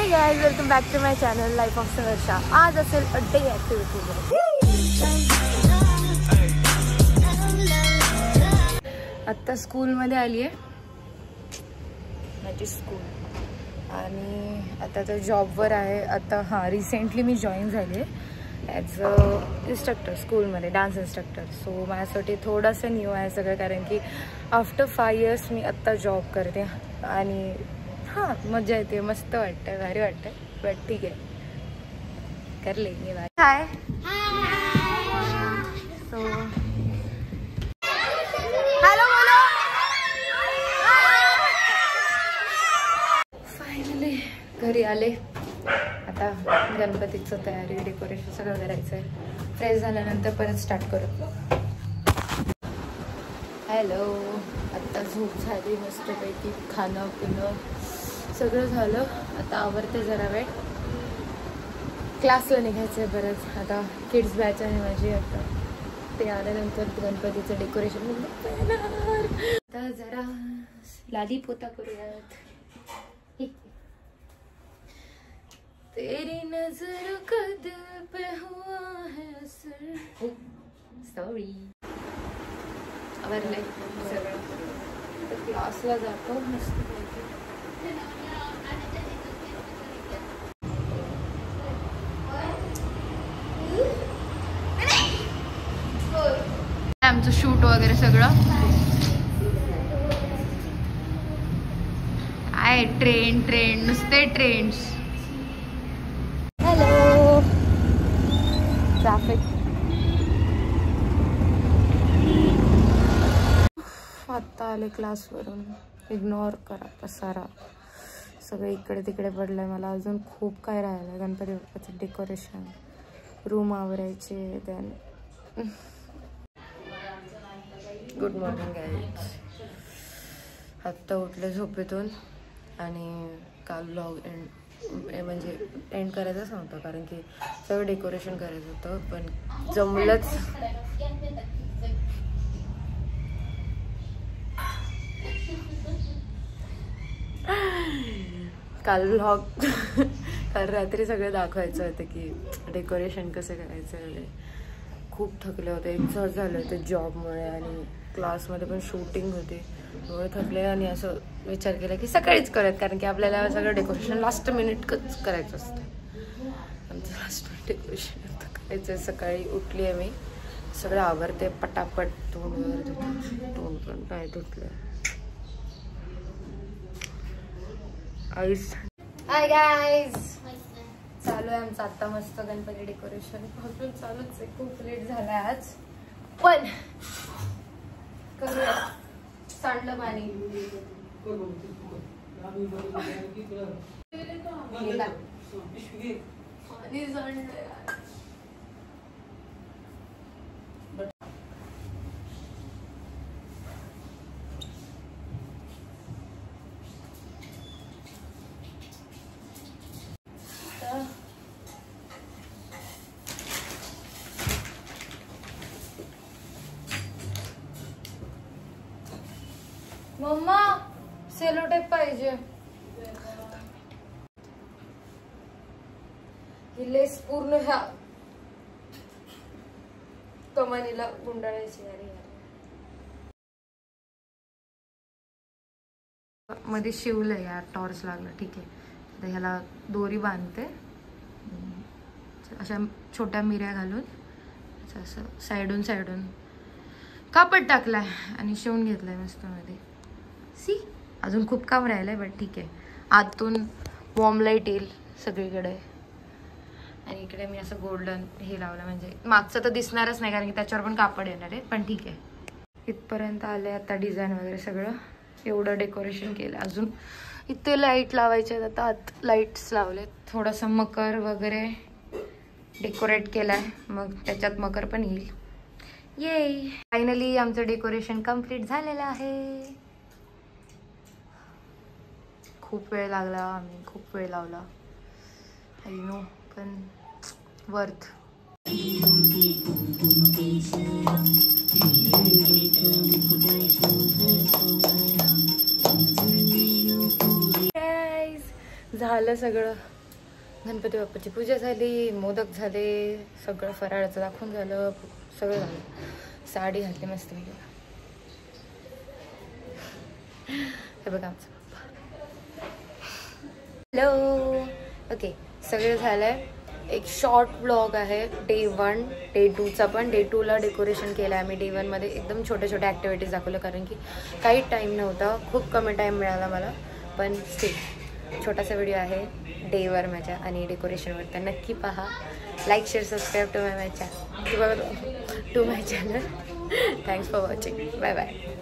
हे guys, welcome back to my channel life of Sangharsha. आज असेल अ डे ॲक्टिव्हिटी. आत्ता स्कूलमध्ये आली आहे माझी स्कूल आणि आता तर जॉबवर आहे. आता रिसेंटली मी जॉईन झाली आहे ॲज अ इन्स्ट्रक्टर स्कूलमध्ये, डान्स इन्स्ट्रक्टर. सो माझ्यासाठी थोडंसं न्यू आहे सगळं, कारण की आफ्टर 5 years मी आत्ता जॉब करते आणि मजा येते, मस्त वाटतं, भारी वाटतं. बट ठीक आहे, कर लेंगे बाय. हाय सो हॅलो बोलो. फायनली घरी आले. आता गणपतीचं तयारी, डेकोरेशन सगळं करायचं आहे. फ्रेश झाल्यानंतर परत स्टार्ट करू. हॅलो, आत्ता झोप झाली मस्तपैकी, खाणं पिणं सगळं झालं. आता आवरते जरा वेळ, क्लासला निघायचं आहे परत. आता किड्स बॅच आहे माझी. आता ते आल्यानंतर गणपतीचं डेकोरेशन आता जरा लाली पोता करूयात. तेरी नजर का दिल पे हुआ है असर. सॉरी, आवरलंय सगळं. तर क्लासला जातो मस्त. आमचं शूट वगैरे सगळं आहे. ट्रेंड नुसते ट्रेंड्स. Hello, traffic. आत्ता आले क्लासवरून. इग्नोर करा पसारा, सगळं इकडे तिकडे पडलंय. मला अजून खूप काय राहिलं. गणपती बाप्पाचं डेकोरेशन, रूम आवरायचे. Then good morning guys. आत्ता उठले झोपेतून आणि काल ब्लॉग एंड करायचंच नव्हतं, कारण की सगळं डेकोरेशन करायचं होतं, पण जमलंच. काल रात्री सगळं दाखवायचं होतं की डेकोरेशन कसं करायचं वगैरे. खूप थकले होते, एक्झॉस्ट झाले होते जॉबमुळे आणि क्लासमध्ये पण शूटिंग होती, त्यामुळे थकले. आणि असं विचार केला की सकाळीच करत, कारण की आपल्याला सगळं डेकोरेशन लास्ट मिनिटच करायचं असतं. आमचं लास्ट मिनिट डेकोरेशन आता करायचं. सकाळी उठली आहे मी, सगळं आवरते पटापट. तोंड पण काय धुतलं. हाय गाईज, चालू आहे आमचं आता मस्त गणपती डेकोरेशन. अजून चालूच आहे, खूप लेट झालाय आज, पण करूया. सांडलं पाणी. मम्मा, सेलो टेप पाहिजे. ही लेस पूर्ण ह्या कमानीला गुंडाळायची. मध्ये शिवलंय यार, टॉर्च लागला. ठीक आहे, तर ह्याला दोरी बांधते अशा छोट्या मिऱ्या घालून, असं साईडून कापड टाकलाय आणि शिवून घेतलाय मस्त मध्ये. सी, अजून खूप काम राहिलंय, बट ठीक आहे. आतून वॉर्म लाईट येईल सगळीकडे. आणि इकडे मी असं गोल्डन हे लावलं, म्हणजे मागचं तर दिसणारच नाही कारण की त्याच्यावर पण कापड येणार आहे, पण ठीक आहे. इथपर्यंत आले आता डिझाईन वगैरे सगळं. एवढं डेकोरेशन केलं. अजून इथे लाईट लावायचे, आता आत लाईट्स लावलेत. थोडंसं मकर वगैरे डेकोरेट केलाय, मग त्याच्यात मकर पण येईल. ये फायनली आमचं डेकोरेशन कम्प्लीट झालेलं आहे. खूप वेळ लागला, आम्ही खूप वेळ लावला, आय नो, पण वर्थ. झालं सगळं, गणपती बाप्पाची पूजा झाली, मोदक झाले, सगळं फराळाचं दाखवून झालं, सगळं झालं. साडी घातली मस्त मी. हे बघा आमचं पप्पा. हॅलो. ओके, सगळं झालंय. एक शॉर्ट ब्लॉग आहे डे 1 डे 2चा पण. डे 2ला डेकोरेशन केलं आहे आम्ही. डे 1मध्ये एकदम छोट्या छोट्या ॲक्टिव्हिटीज दाखवलं, कारण की काही टाईम नव्हता, खूप कमी टाईम मिळाला मला. पण स्टिल छोटासा व्हिडिओ आहे डेवर माझ्या आणि डेकोरेशनवर, तर नक्की पहा. Like share subscribe to my channel. Thanks for watching. Bye bye.